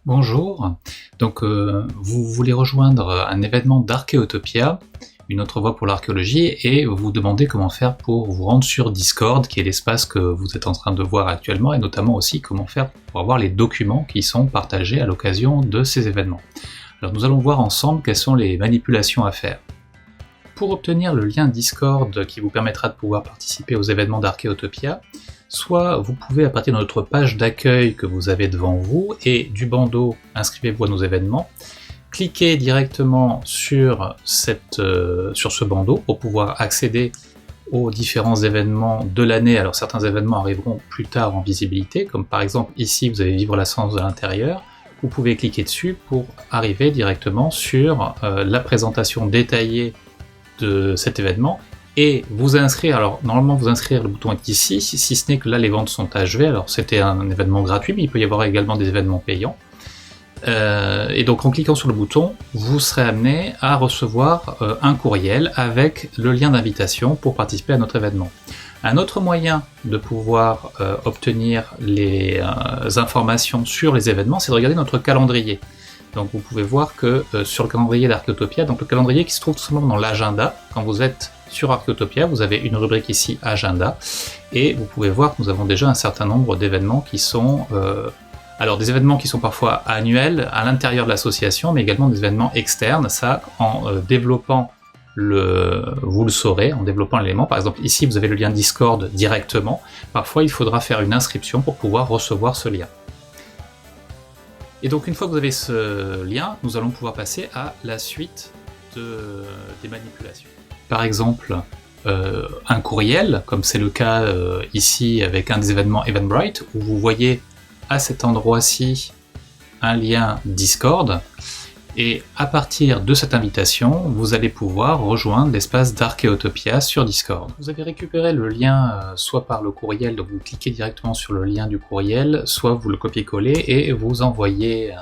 Bonjour, vous voulez rejoindre un événement d'Archéotopia, une autre voie pour l'archéologie, et vous vous demandez comment faire pour vous rendre sur Discord, qui est l'espace que vous êtes en train de voir actuellement, et notamment aussi comment faire pour avoir les documents qui sont partagés à l'occasion de ces événements. Alors nous allons voir ensemble quelles sont les manipulations à faire. Pour obtenir le lien Discord qui vous permettra de pouvoir participer aux événements d'Archéotopia, soit vous pouvez à partir de notre page d'accueil que vous avez devant vous et du bandeau « Inscrivez-vous à nos événements », cliquez directement sur ce bandeau pour pouvoir accéder aux différents événements de l'année. Alors certains événements arriveront plus tard en visibilité, comme par exemple ici vous avez Vivre la science de l'intérieur. Vous pouvez cliquer dessus pour arriver directement sur la présentation détaillée de cet événement et vous inscrire. Alors normalement vous inscrire, le bouton est ici, si ce n'est que là les ventes sont achevées. Alors c'était un événement gratuit, mais il peut y avoir également des événements payants. Et donc en cliquant sur le bouton, vous serez amené à recevoir un courriel avec le lien d'invitation pour participer à notre événement. Un autre moyen de pouvoir obtenir les informations sur les événements, c'est de regarder notre calendrier. Donc vous pouvez voir que sur le calendrier d'Archéotopia, donc le calendrier qui se trouve tout simplement dans l'agenda, quand vous êtes sur Archéotopia, vous avez une rubrique ici Agenda, et vous pouvez voir que nous avons déjà un certain nombre d'événements qui sont alors des événements qui sont parfois annuels à l'intérieur de l'association, mais également des événements externes. Ça, en développant vous le saurez, en développant l'élément. Par exemple, ici vous avez le lien Discord directement. Parfois il faudra faire une inscription pour pouvoir recevoir ce lien. Et donc une fois que vous avez ce lien, nous allons pouvoir passer à la suite des manipulations. Par exemple, un courriel, comme c'est le cas ici avec un des événements Eventbrite, où vous voyez à cet endroit-ci un lien Discord, et à partir de cette invitation, vous allez pouvoir rejoindre l'espace d'Archéotopia sur Discord. Vous avez récupéré le lien soit par le courriel, donc vous cliquez directement sur le lien du courriel, soit vous le copiez-collez et vous envoyez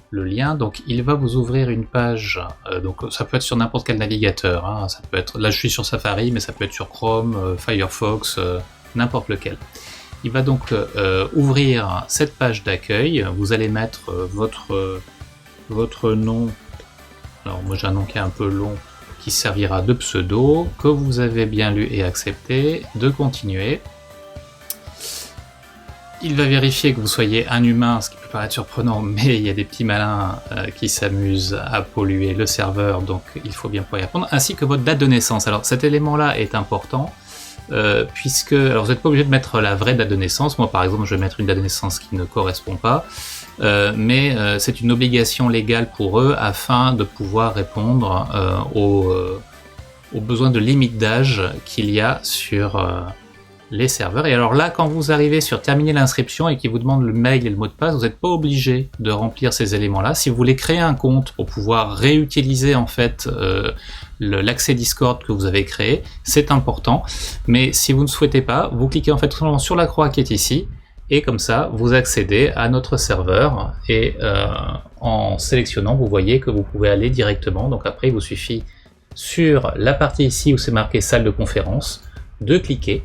le lien. Donc il va vous ouvrir une page, donc ça peut être sur n'importe quel navigateur, hein. Ça peut être, là je suis sur Safari, mais ça peut être sur Chrome, Firefox, n'importe lequel. Il va donc ouvrir cette page d'accueil. Vous allez mettre votre nom, alors moi j'ai un nom qui est un peu long, qui servira de pseudo, que vous avez bien lu et accepté, de continuer. Il va vérifier que vous soyez un humain, ce qui peut paraître surprenant, mais il y a des petits malins qui s'amusent à polluer le serveur, donc il faut bien pouvoir y répondre, ainsi que votre date de naissance. Alors cet élément-là est important, puisque, alors vous n'êtes pas obligé de mettre la vraie date de naissance. Moi par exemple je vais mettre une date de naissance qui ne correspond pas, mais c'est une obligation légale pour eux afin de pouvoir répondre aux besoins de limite d'âge qu'il y a sur les serveurs. Et alors là, quand vous arrivez sur terminer l'inscription et qu'il vous demande le mail et le mot de passe, vous n'êtes pas obligé de remplir ces éléments-là. Si vous voulez créer un compte pour pouvoir réutiliser en fait l'accès Discord que vous avez créé, c'est important. Mais si vous ne souhaitez pas, vous cliquez en fait tout simplement sur la croix qui est ici, et comme ça, vous accédez à notre serveur, et en sélectionnant, vous voyez que vous pouvez aller directement. Donc après, il vous suffit sur la partie ici où c'est marqué salle de conférence, de cliquer.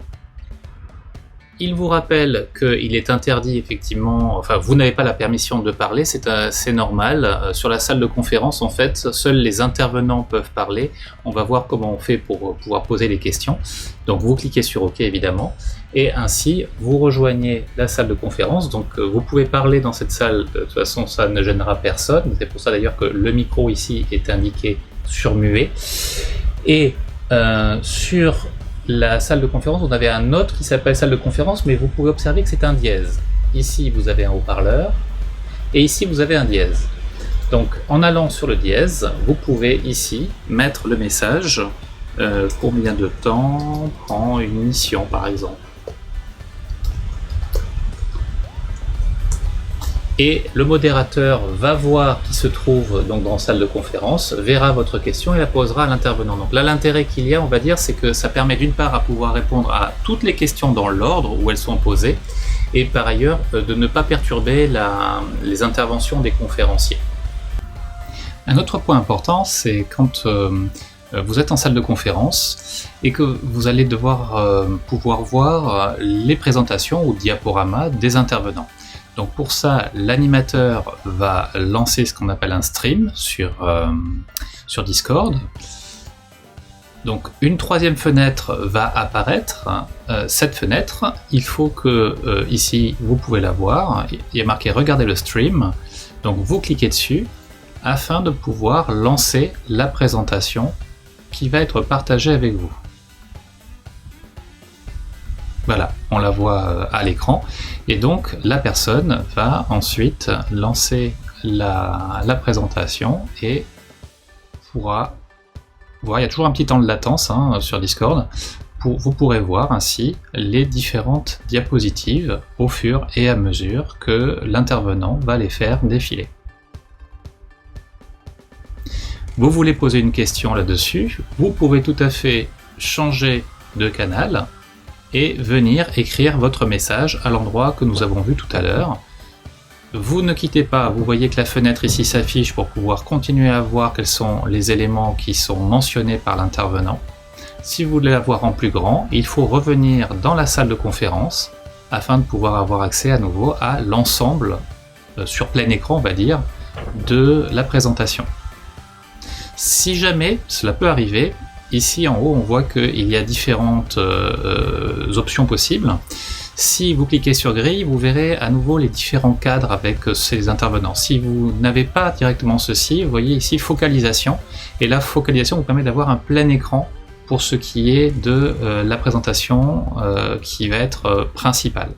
Il vous rappelle qu'il est interdit effectivement, enfin vous n'avez pas la permission de parler, c'est normal. Sur la salle de conférence en fait, seuls les intervenants peuvent parler. On va voir comment on fait pour pouvoir poser les questions. Donc vous cliquez sur OK évidemment, et ainsi vous rejoignez la salle de conférence. Donc vous pouvez parler dans cette salle, de toute façon ça ne gênera personne. C'est pour ça d'ailleurs que le micro ici est indiqué sur muet. Et sur la salle de conférence, vous avez un autre qui s'appelle salle de conférence, mais vous pouvez observer que c'est un dièse. Ici, vous avez un haut-parleur, et ici, vous avez un dièse. Donc, en allant sur le dièse, vous pouvez ici mettre le message combien de temps prend une mission, par exemple. Et le modérateur va voir qui se trouve donc dans la salle de conférence, verra votre question et la posera à l'intervenant. Donc là, l'intérêt qu'il y a, on va dire, c'est que ça permet d'une part à pouvoir répondre à toutes les questions dans l'ordre où elles sont posées, et par ailleurs de ne pas perturber les interventions des conférenciers. Un autre point important, c'est quand vous êtes en salle de conférence et que vous allez devoir pouvoir voir les présentations ou diaporamas des intervenants. Donc pour ça, l'animateur va lancer ce qu'on appelle un stream sur Discord. Donc une troisième fenêtre va apparaître. Cette fenêtre, il faut que, ici, vous pouvez la voir, il est marqué « Regardez le stream ». Donc vous cliquez dessus afin de pouvoir lancer la présentation qui va être partagée avec vous. Voilà, on la voit à l'écran. Et donc la personne va ensuite lancer la présentation et pourra voir, il y a toujours un petit temps de latence sur Discord, vous pourrez voir ainsi les différentes diapositives au fur et à mesure que l'intervenant va les faire défiler. Vous voulez poser une question là-dessus, vous pouvez tout à fait changer de canal et venir écrire votre message à l'endroit que nous avons vu tout à l'heure. Vous ne quittez pas, vous voyez que la fenêtre ici s'affiche pour pouvoir continuer à voir quels sont les éléments qui sont mentionnés par l'intervenant. Si vous voulez la voir en plus grand, il faut revenir dans la salle de conférence afin de pouvoir avoir accès à nouveau à l'ensemble, sur plein écran on va dire, de la présentation. Si jamais, cela peut arriver, ici en haut on voit qu'il y a différentes options possibles. Si vous cliquez sur grille, vous verrez à nouveau les différents cadres avec ces intervenants. Si vous n'avez pas directement ceci, vous voyez ici focalisation, et la focalisation vous permet d'avoir un plein écran pour ce qui est de la présentation qui va être principale.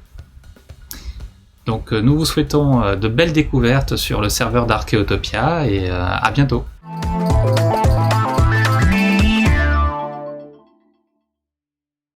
Donc nous vous souhaitons de belles découvertes sur le serveur d'Arkeotopia et à bientôt.